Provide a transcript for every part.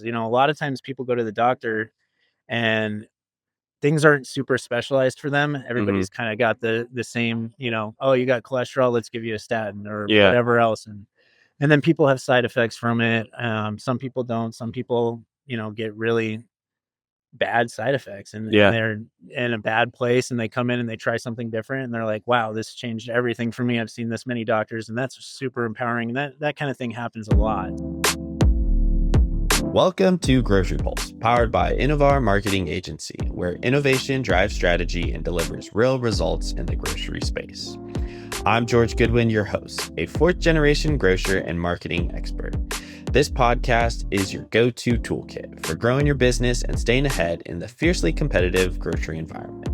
A lot of times people go to the doctor and things aren't super specialized for them. Hmm. Everybody's kind of got the same, oh, you got cholesterol, let's give you a statin or Yeah. whatever else. And then people have side effects from it. Some people don't. Some people, get really bad side effects and Yeah. they're in a bad place and they come in and they try something different and they're like, wow, this changed everything for me. I've seen this many doctors, and that's super empowering. And that kind of thing happens a lot. Welcome to Grocery Pulse, powered by Innovar Marketing Agency, where innovation drives strategy and delivers real results in the grocery space. I'm George Goodwin, your host, a fourth-generation grocer and marketing expert. This podcast is your go-to toolkit for growing your business and staying ahead in the fiercely competitive grocery environment.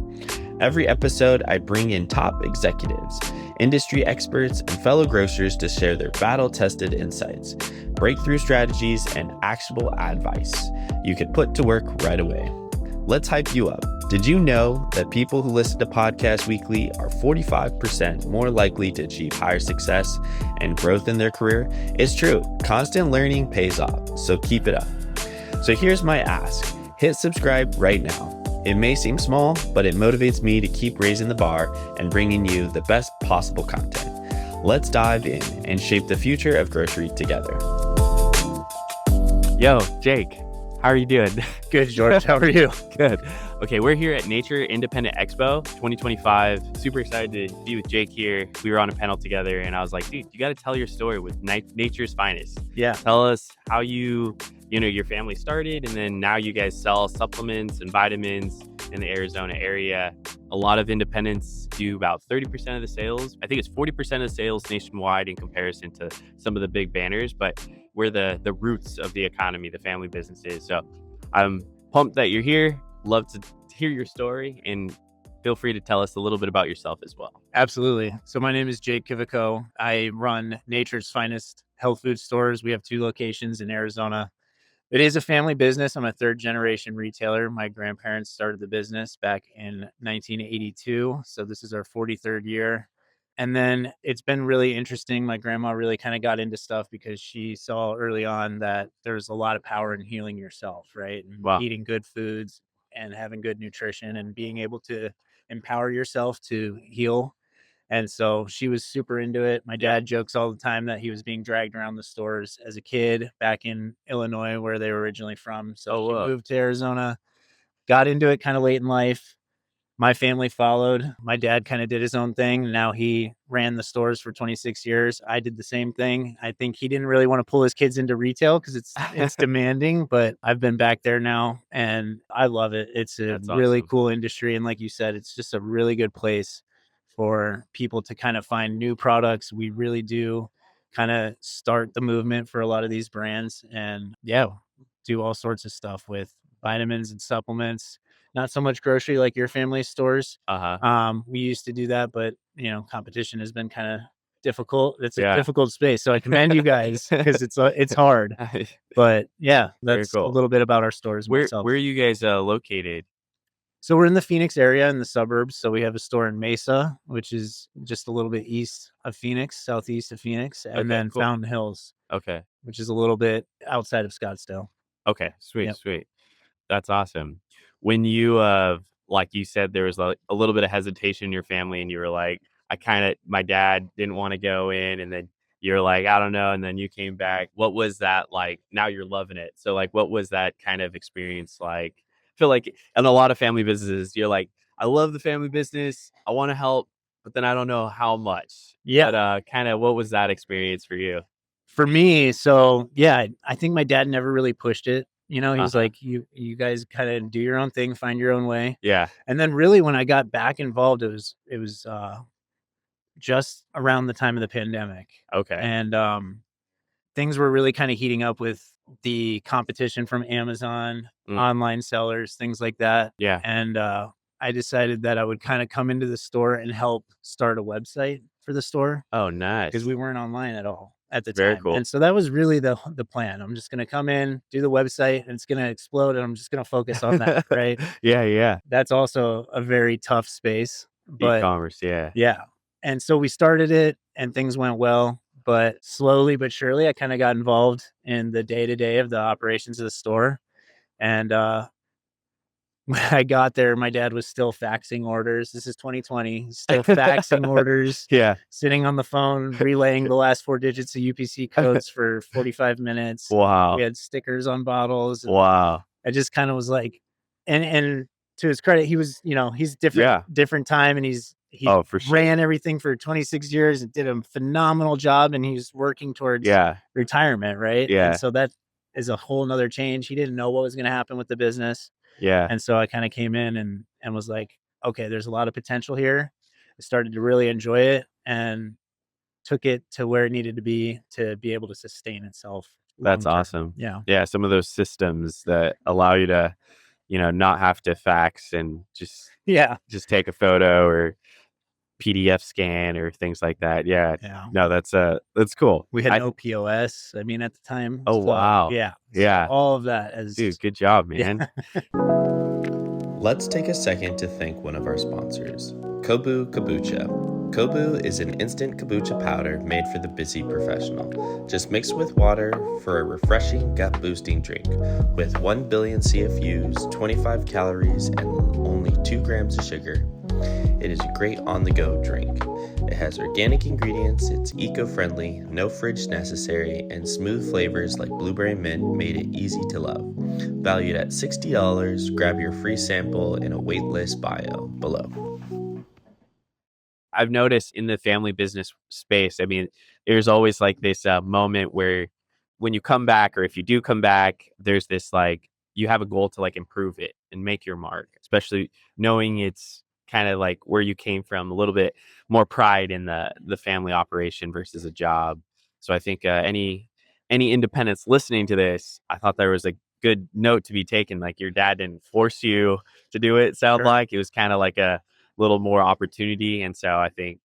Every episode, I bring in top executives, industry experts, and fellow grocers to share their battle-tested insights, breakthrough strategies, and actionable advice you can put to work right away. Let's hype you up. Did you know that people who listen to podcasts weekly are 45% more likely to achieve higher success and growth in their career? It's true. Constant learning pays off, so keep it up. So here's my ask. Hit subscribe right now. It may seem small, but it motivates me to keep raising the bar and bringing you the best possible content. Let's dive in and shape the future of grocery together. Yo, Jake, how are you doing? Good, George. How are you? Good. Okay, we're here at Independent Expo 2025. Super excited to be with Jake here. We were on a panel together and I was like, dude, you got to tell your story with Nature's Finest. Yeah. Tell us how your family started, and then now you guys sell supplements and vitamins in the Arizona area. A lot of independents do about 30% of the sales. I think it's 40% of the sales nationwide in comparison to some of the big banners, but we're the roots of the economy, the family businesses. So I'm pumped that you're here. Love to hear your story, and feel free to tell us a little bit about yourself as well. Absolutely. So my name is Jake Kivico. I run Nature's Finest health food stores. We have 2 locations in Arizona. It is a family business. I'm a third generation retailer. My grandparents started the business back in 1982. So this is our 43rd year. And then it's been really interesting. My grandma really kind of got into stuff because she saw early on that there's a lot of power in healing yourself, right? And Wow. eating good foods and having good nutrition and being able to empower yourself to heal. And so she was super into it. My dad jokes all the time that he was being dragged around the stores as a kid back in Illinois, where they were originally from. So she moved to Arizona, got into it kind of late in life. My family followed. My dad kind of did his own thing. Now he ran the stores for 26 years. I did the same thing. I think he didn't really want to pull his kids into retail because it's demanding, but I've been back there now and I love it. It's a really cool industry. And like you said, it's just a really good place for people to kind of find new products. We really do kind of start the movement for a lot of these brands, and do all sorts of stuff with vitamins and supplements. Not so much grocery like your family stores. We used to do that, but competition has been kind of difficult. It's a difficult space. So I commend you guys because it's hard. But that's cool. A little bit about our stores. Where are you guys located? So we're in the Phoenix area in the suburbs. So we have a store in Mesa, which is just a little bit east of Phoenix, southeast of Phoenix, and then cool. Fountain Hills, which is a little bit outside of Scottsdale. Okay, sweet. That's awesome. When you, like you said, there was a little bit of hesitation in your family and you were like, my dad didn't want to go in, and then you're like, I don't know. And then you came back. What was that like? Now you're loving it. So like, what was that kind of experience like? I feel like in a lot of family businesses, you're like, I love the family business. I want to help, but then I don't know how much. Yeah. But kind of what was that experience for you? For me, so I think my dad never really pushed it. He was like, you guys kind of do your own thing, find your own way. Yeah. And then really when I got back involved, it was just around the time of the pandemic. Okay. And things were really kind of heating up with the competition from Amazon, online sellers, things like that. Yeah. And I decided that I would kind of come into the store and help start a website for the store. Oh, nice. Because we weren't online at all at the Very time. cool. And so that was really the plan. I'm just going to come in, do the website, and it's going to explode, and I'm just going to focus on that, right? Yeah. That's also a very tough space. But e-commerce, yeah. And so we started it, and things went well. but slowly but surely, I kind of got involved in the day-to-day of the operations of the store. And when I got there, my dad was still faxing orders. This is 2020, still faxing orders, Yeah. sitting on the phone, relaying the last 4 digits of UPC codes for 45 minutes. We Wow. had stickers on bottles, and Wow. I just kind of was like, and to his credit, he was, he's different, Yeah. different time, and he Oh, for sure. ran everything for 26 years and did a phenomenal job, and he's working towards Yeah. retirement, right? And Yeah. so that is a whole nother change. He didn't know what was going to happen with the business. Yeah. And so I kind of came in and was like, okay, there's a lot of potential here. I started to really enjoy it and took it to where it needed to be able to sustain itself That's long term. awesome. Yeah. Yeah. Some of those systems that allow you to, not have to fax and Yeah. just take a photo or PDF scan or things like that. Yeah. Yeah. No, that's cool. We had no POS, I mean, at the time. Oh, So wow. yeah. So Yeah. all of that Dude, as good job, yeah. man. Let's take a second to thank one of our sponsors, Kobu Kombucha. Kobu is an instant kombucha powder made for the busy professional. Just mix with water for a refreshing, gut-boosting drink with 1 billion CFUs, 25 calories, and only 2 grams of sugar. It is a great on-the-go drink. It has organic ingredients, it's eco-friendly, no fridge necessary, and smooth flavors like blueberry mint made it easy to love. Valued at $60, grab your free sample in a waitlist bio below. I've noticed in the family business space, I mean, there's always like this moment where when you come back, or if you do come back, there's this like, you have a goal to like improve it and make your mark, especially knowing it's kind of like where you came from, a little bit more pride in the family operation versus a job. So I think any independents listening to this, I thought there was a good note to be taken. Like your dad didn't force you to do it. Sound Sure. like it was kind of like a little more opportunity. And so I think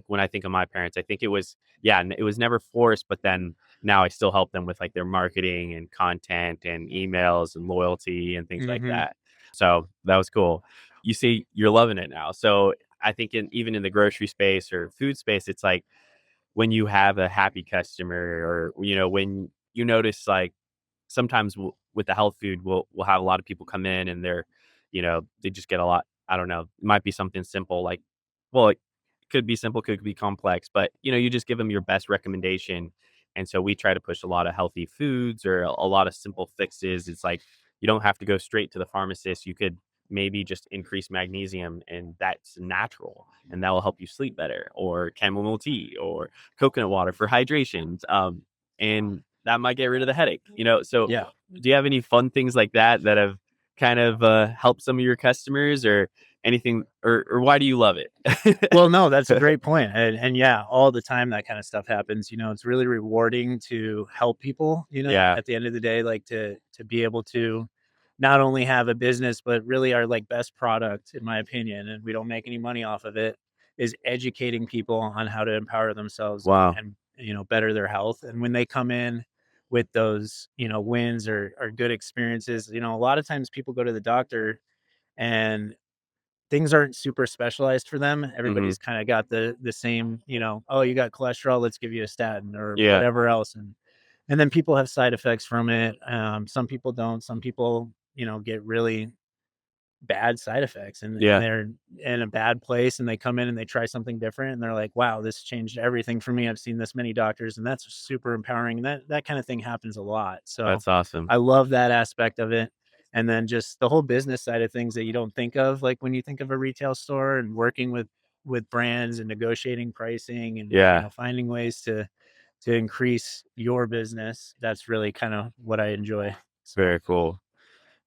when I think of my parents, I think it was, yeah, it was never forced, but then now I still help them with like their marketing and content and emails and loyalty and things like Mm-hmm. that. So that was cool. You see, you're loving it now. So I think even in the grocery space or food space, it's like when you have a happy customer, or, when you notice like sometimes with the health food, we'll have a lot of people come in and they just get a lot. I don't know. It might be something simple like, well, it could be simple, could be complex, but you just give them your best recommendation. And so we try to push a lot of healthy foods or a lot of simple fixes. It's like you don't have to go straight to the pharmacist. You could maybe just increase magnesium, and that's natural, and that will help you sleep better, or chamomile tea or coconut water for hydration. And that might get rid of the headache. So Yeah. do you have any fun things like that have kind of helped some of your customers, or anything, or why do you love it? Well, no, that's a great point. And yeah, all the time that kind of stuff happens. It's really rewarding to help people, Yeah. at the end of the day, like to be able to not only have a business, but really our like best product, in my opinion, and we don't make any money off of it, is educating people on how to empower themselves Wow. and better their health. And when they come in with those, wins or good experiences, a lot of times people go to the doctor and things aren't super specialized for them. Hmm. Everybody's kind of got the same, oh, you got cholesterol, let's give you a statin or Yeah. whatever else. And then people have side effects from it. Some people don't. Some people, get really bad side effects, and Yeah. they're in a bad place, and they come in and they try something different, and they're like, wow, this changed everything for me. I've seen this many doctors, and that's super empowering. And that kind of thing happens a lot. So That's awesome. I love that aspect of it. And then just the whole business side of things that you don't think of, like when you think of a retail store and working with brands and negotiating pricing and Yeah. finding ways to increase your business. That's really kind of what I enjoy. So Very cool.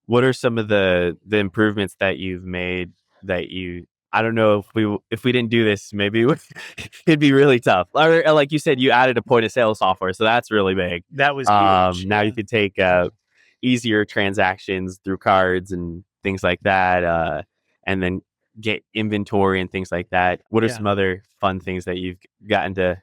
What are some of the improvements that you've made that I don't know, if we didn't do this, maybe it'd be really tough. Or like you said, you added a point of sale software, so that's really big. that was huge. Now you Yeah. could take easier transactions through cards and things like that, and then get inventory and things like that. What are Yeah. some other fun things that you've gotten to?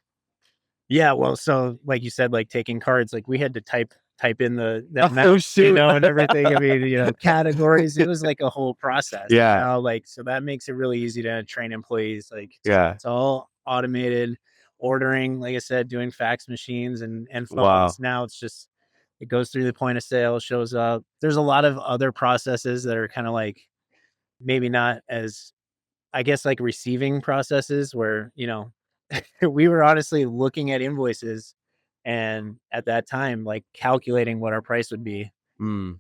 Yeah, well, so like you said, like taking cards, like we had to type in the Oh amount, shoot! and everything. I mean, categories. It was like a whole process. Yeah, Like so that makes it really easy to train employees. Like yeah, it's all automated. ordering, like I said, doing fax machines and Wow. phones. Now it's just it goes through the point of sale, shows up. There's a lot of other processes that are kind of like maybe not as, I guess, like receiving processes where, we were honestly looking at invoices and at that time, like calculating what our price would be. Mm,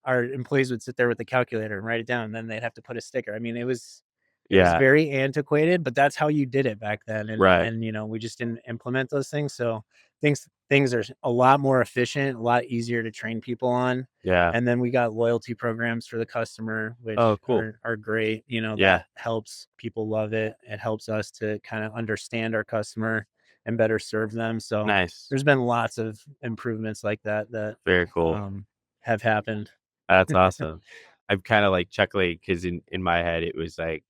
Our employees would sit there with the calculator and write it down, and then they'd have to put a sticker. I mean, it was yeah. very antiquated, but that's how you did it back then, and Right. and, we just didn't implement those things, so things are a lot more efficient, a lot easier to train people on, Yeah. and then we got loyalty programs for the customer, Oh, which cool. are great. Yeah. That helps people love it. It helps us to kinda understand our customer and better serve them, so Nice. there's been lots of improvements like that, Very cool. um, have happened. That's awesome. I'm kinda, like, chuckling because in my head, it was, like,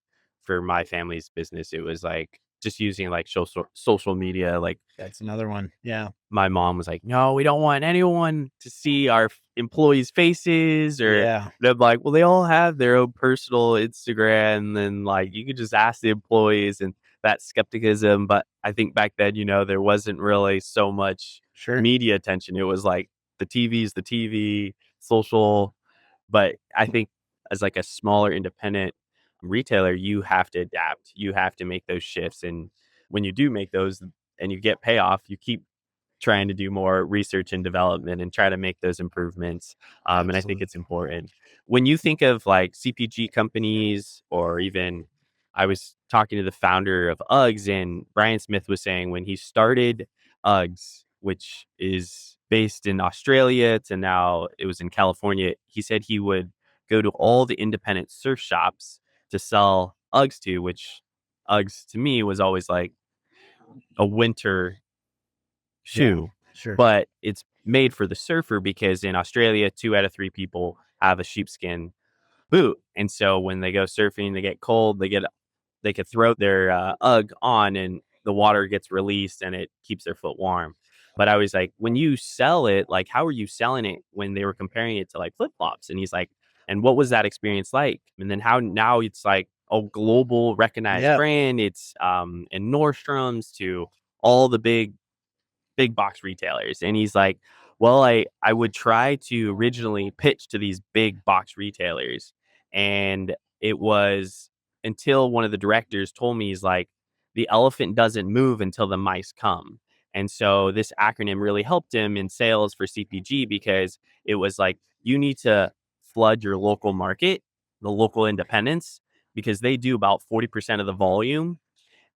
for my family's business, it was, like, just using, like, social media, like, That's another one. Yeah. my mom was like, "No, we don't want anyone to see our employees' faces," or Yeah. they're like, "Well, they all have their own personal Instagram, and, like, you could just ask the employees," and that skepticism, but I think back then, there wasn't really so much Sure. media attention. It was like the TV, social, but I think as, like, a smaller independent retailer, you have to adapt. You have to make those shifts, and when you do make those and you get payoff, you keep trying to do more research and development and try to make those improvements. And I think it's Absolutely. important. When you think of like CPG companies, or even I was talking to the founder of Uggs, and Brian Smith was saying when he started Uggs, which is based in Australia to now it was in California, he said he would go to all the independent surf shops to sell Uggs to, which Uggs to me was always like a winter Yeah. shoe, Sure. but it's made for the surfer because in Australia, 2 out of 3 people have a sheepskin boot, and so when they go surfing, they get cold, they could throw their, UGG on and the water gets released and it keeps their foot warm. But I was like, "When you sell it, like, how are you selling it?" When they were comparing it to, like, flip-flops, and he's like, "And what was that experience like?" And then how now it's like a global recognized Yeah. brand, it's, in Nordstrom's to all the big box retailers. And he's like, well, I would try to originally pitch to these big box retailers. And it was until one of the directors told me, he's like, the elephant doesn't move until the mice come. And so this acronym really helped him in sales for CPG because it was like, you need to flood your local market, the local independents, because they do about 40% of the volume,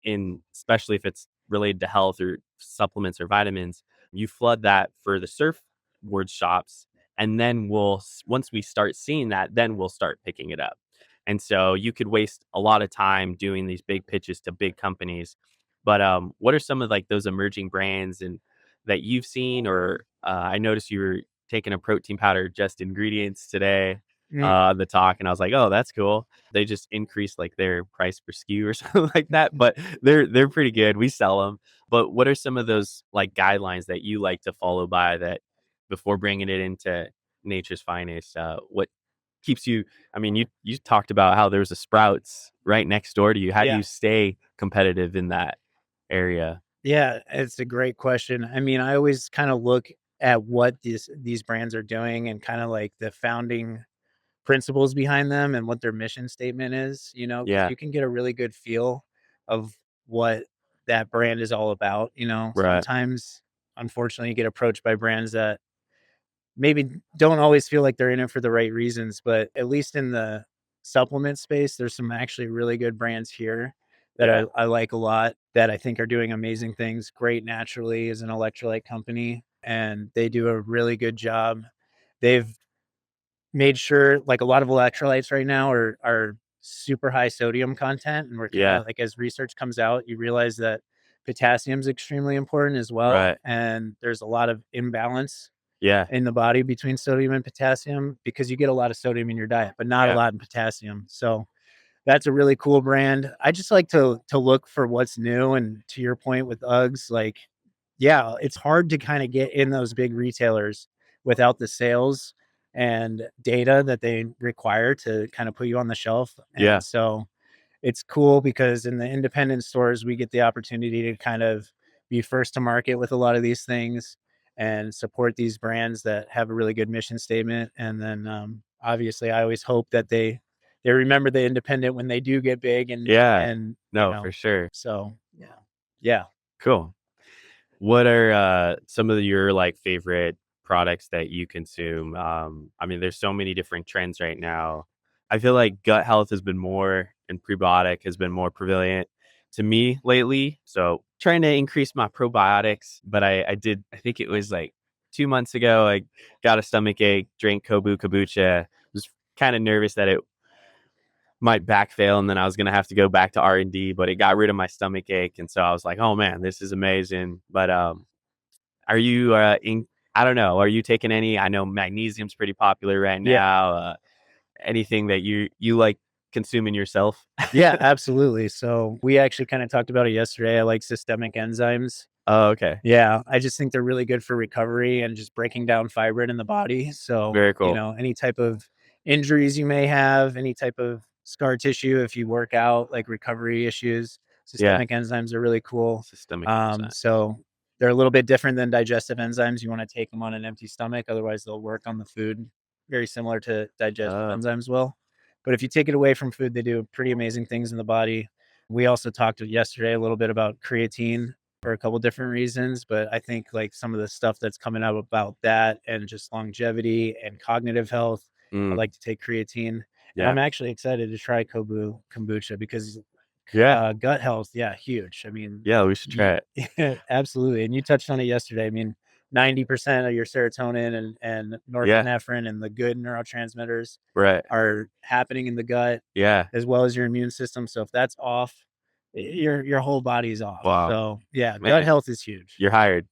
in especially if it's related to health or supplements or vitamins, you flood that for the surfboard shops, and then once we start seeing that, then we'll start picking it up. And so you could waste a lot of time doing these big pitches to big companies. But what are some of like those emerging brands and that you've seen? Or I noticed you were taking a protein powder just ingredients today Mm. on the talk, and I was like, oh, that's cool. They just increased like their price per SKU or something like that, but they're pretty good. We sell them. But what are some of those like guidelines that you like to follow by that before bringing it into Nature's Finest? What keeps you? I mean, you talked about how there's a Sprouts right next door to you. How do Yeah. you stay competitive in that area? Yeah, it's a great question. I mean, I always kinda look at what these brands are doing and kinda like the founding principles behind them and what their mission statement is, because Yeah, you can get a really good feel of what that brand is all about. right. Sometimes, unfortunately, you get approached by brands that maybe don't always feel like they're in it for the right reasons, but at least in the supplement space, there's some actually really good brands here that I, Yeah, I like a lot that I think are doing amazing things. Great Naturally is an electrolyte company, and they do a really good job. They've made sure, like, a lot of electrolytes right now are super high sodium content, and we're yeah, kinda like, as research comes out, you realize that potassium is extremely important as well, right. and there's a lot of imbalance Yeah, in the body between sodium and potassium because you get a lot of sodium in your diet, but not a yeah, lot in potassium. So that's a really cool brand. I just like to look for what's new. And to your point with Uggs, like, yeah, it's hard to kind of get in those big retailers without the sales and data that they require to kind of put you on the shelf. yeah, And so it's cool because in the independent stores, we get the opportunity to kind of be first to market with a lot of these things and support these brands that have a really good mission statement. And then obviously, I always hope that they remember the independent when they do get big, Yeah. and No, for sure. so yeah. Cool. What are some of your like favorite products that you consume? I mean, there's so many different trends right now. I feel like gut health has been more and prebiotic has been more prevalent to me lately. So trying to increase my probiotics, but I think it was like 2 months ago, I got a stomach ache, drank kombucha, was kind of nervous that it might back fail and then I was going to have to go back to R&D, but it got rid of my stomach ache. And so I was like, oh man, this is amazing. But are you I don't know, are you taking any? I know magnesium's pretty popular right Yeah. now. Anything that you like consuming yourself? Yeah, absolutely. So we actually kind of talked about it yesterday. I like systemic enzymes. Oh, okay. Yeah, I just think they're really good for recovery and just breaking down fibrin in the body. So, Very cool. any type of injuries you may have, any type of scar tissue, if you work out, like recovery issues, Yeah. systemic enzymes are really cool. Systemic enzyme. So they're a little bit different than digestive enzymes. You want to take them on an empty stomach, otherwise they'll work on the food. Very similar to digestive Oh. enzymes will. But if you take it away from food, they do pretty amazing things in the body. We also talked yesterday a little bit about creatine for a couple different reasons, but I think like some of the stuff that's coming out about that and just longevity and cognitive health, I Mm, like to take creatine. And yeah. I'm actually excited to try kombucha because Yeah. gut health, yeah, huge. I mean, Yeah, we should try it. absolutely. And you touched on it yesterday. I mean, 90% of your serotonin and Yeah. norepinephrine and the good neurotransmitters Right. are happening in the gut Yeah. as well as your immune system. So if that's off, your whole body's off. Wow. So yeah, gut Man, health is huge. you're hired.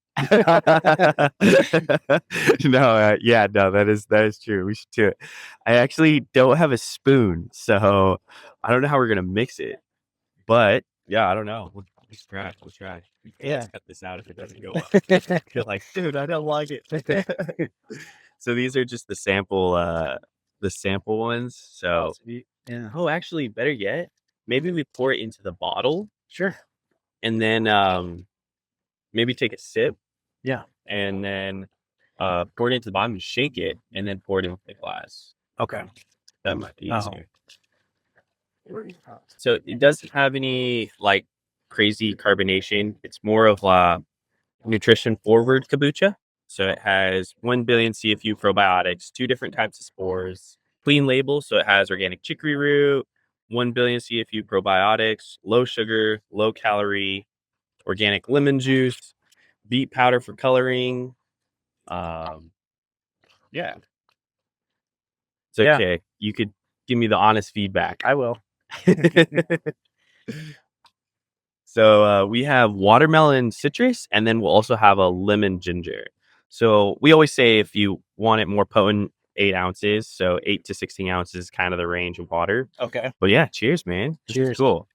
No, yeah, no, that is true. We should do it. I actually don't have a spoon, so I don't know how we're gonna mix it. But yeah, I don't know. Let's try. Let's try. Let's Yeah. cut this out if it doesn't go well. You're like, dude, I don't like it. So these are just the sample ones. So Yeah. oh, actually, better yet, maybe we pour it into the bottle Sure. and then maybe take a sip Yeah. and then pour it into the bottom and shake it and then pour it into the glass. Okay. That might be Oh. easier. So it doesn't have any like crazy carbonation. It's more of a nutrition forward kombucha. So it has 1 billion CFU probiotics, 2 different types of spores, clean label. So it has organic chicory root, 1 billion CFU probiotics, low sugar, low calorie, organic lemon juice, beet powder for coloring. Yeah. It's Yeah, okay. You could give me the honest feedback. I will. So we have watermelon citrus, and then we'll also have a lemon ginger. So we always say if you want it more potent, 8 ounces. So 8 to 16 ounces is kind of the range of water. Okay. But yeah, cheers, man. This is Cheers. cool.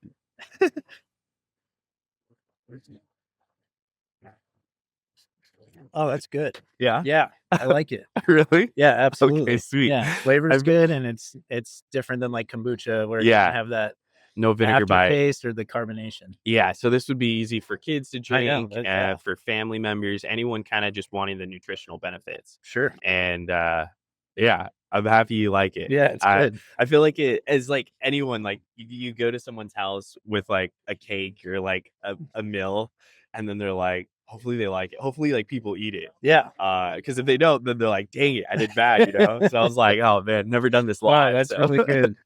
Oh, that's good. Yeah. Yeah, I like it. Really? Yeah, absolutely. Okay, sweet. Yeah, flavor's I've- good, and it's different than like kombucha where it Yeah. doesn't have that No vinegar bite. aftertaste or the carbonation. Yeah, so this would be easy for kids to I know, drink, yeah. for family members, anyone kind of just wanting the nutritional benefits. Sure. And yeah, I'm happy you like it. Yeah, it's good. I feel like it as like anyone, like you go to someone's house with like a cake or like a meal, and then they're like, hopefully they like it. Hopefully, like people eat it. Yeah. Because if they don't, then they're like, dang it, I did bad. So I was like, oh man, never done this live. Wow, that's so. really good.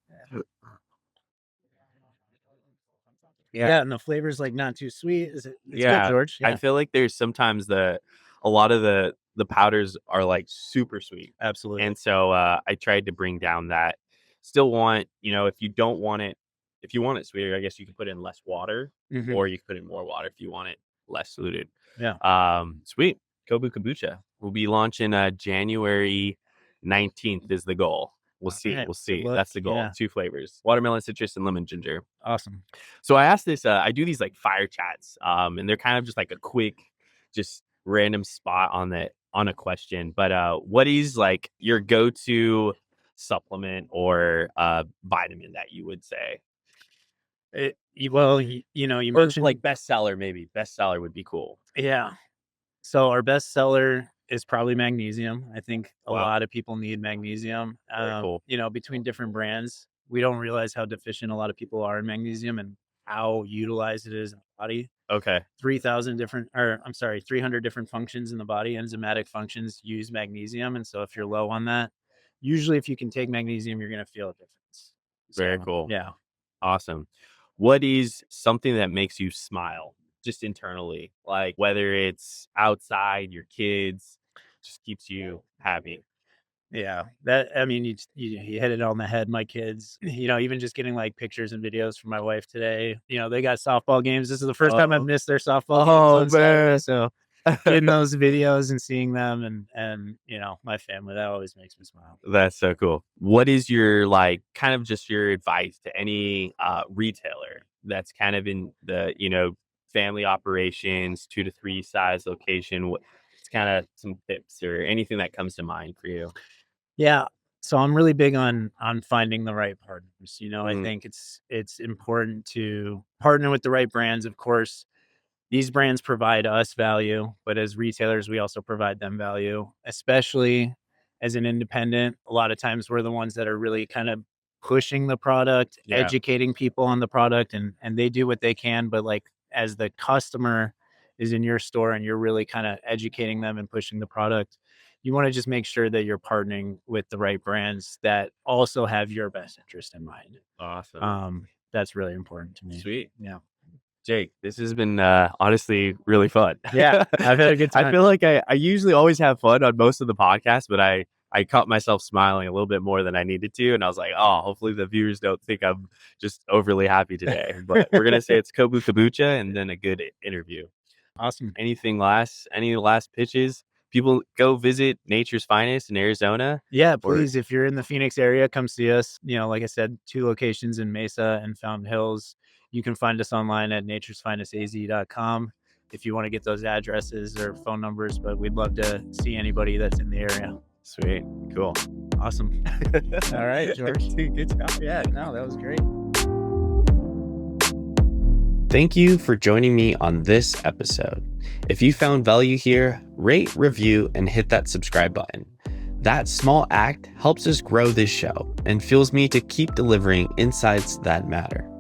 Yeah. Yeah, and the flavor's like not too sweet. It's Yeah, good, George. I Yeah, feel like there's sometimes a lot of the powders are like super sweet. absolutely. And so I tried to bring down that. Still want, if you don't want it, if you want it sweeter, I guess you can put in less water, Mhm. or you can put in more water if you want it less diluted. Yeah. Sweet. Kobu Kombucha. We'll be launching January 19th is the goal. We'll see. Alright, We'll see. good luck. That's the goal. Yeah. 2 flavors: watermelon citrus and lemon ginger. Awesome. So I asked this, I do these like fire chats, and they're kind of just like a quick, just random spot on a question. But what is like your go-to supplement or vitamin that you would say? Well, you Or mentioned like bestseller, maybe. Bestseller would be cool. Yeah. So our best seller is probably magnesium. I think a Wow. lot of people need magnesium. Very cool. Between different brands, we don't realize how deficient a lot of people are in magnesium and how utilized it is in the body. Okay. 300 different functions in the body, enzymatic functions use magnesium. And so if you're low on that, usually if you can take magnesium, you're going to feel a difference. Very So, cool. yeah. Awesome. What is something that makes you smile just internally? Like whether it's outside, your kids, just keeps you happy. Yeah, I mean, you hit it on the head. My kids, even just getting like pictures and videos from my wife today. They got softball games. This is the first time I've Oh, missed their softball games oh on Saturday. man. So getting those videos and seeing them and my family, that always makes me smile. That's so cool. What is your like kind of just your advice to any retailer that's kind of in the, family operations, 2 to 3 size location? What it's kind of some tips or anything that comes to mind for you? Yeah. So I'm really big on finding the right partners. I Mm, think it's important to partner with the right brands, of course. These brands provide us value, but as retailers, we also provide them value, especially as an independent. A lot of times we're the ones that are really kind of pushing the product, yeah. educating people on the product, and they do what they can. But like as the customer is in your store and you're really kind of educating them and pushing the product, you want to just make sure that you're partnering with the right brands that also have your best interest in mind. Awesome. That's really important to me. Sweet. Yeah. Jake, this has been honestly really fun. Yeah. I've had a good I time. feel like I usually always have fun on most of the podcasts, but I caught myself smiling a little bit more than I needed to. And I was like, oh, hopefully the viewers don't think I'm just overly happy today. But we're going to say it's Kobu Kabucha and then a good interview. Awesome. Any last pitches? People go visit Nature's Finest in Arizona Yeah, or please, if you're in the Phoenix area, come see us. Like I said, 2 locations in Mesa and Fountain Hills. You can find us online at naturesfinestaz.com if you want to get those addresses or phone numbers, but we'd love to see anybody that's in the area. sweet. Cool. Awesome. All right, George. Good job. Yeah, no, that was great. Thank you for joining me on this episode. If you found value here, rate, review, and hit that subscribe button. That small act helps us grow this show and fuels me to keep delivering insights that matter.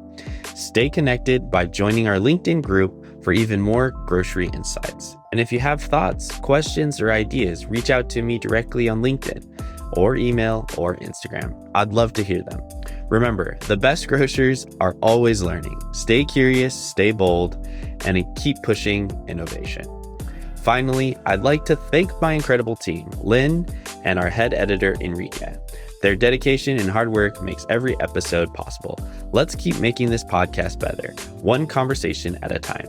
Stay connected by joining our LinkedIn group for even more grocery insights. And if you have thoughts, questions, or ideas, reach out to me directly on LinkedIn or email or Instagram. I'd love to hear them. Remember, the best grocers are always learning. Stay curious, stay bold, and keep pushing innovation. Finally, I'd like to thank my incredible team, Lynn and our head editor, Enrique. Their dedication and hard work makes every episode possible. Let's keep making this podcast better, one conversation at a time.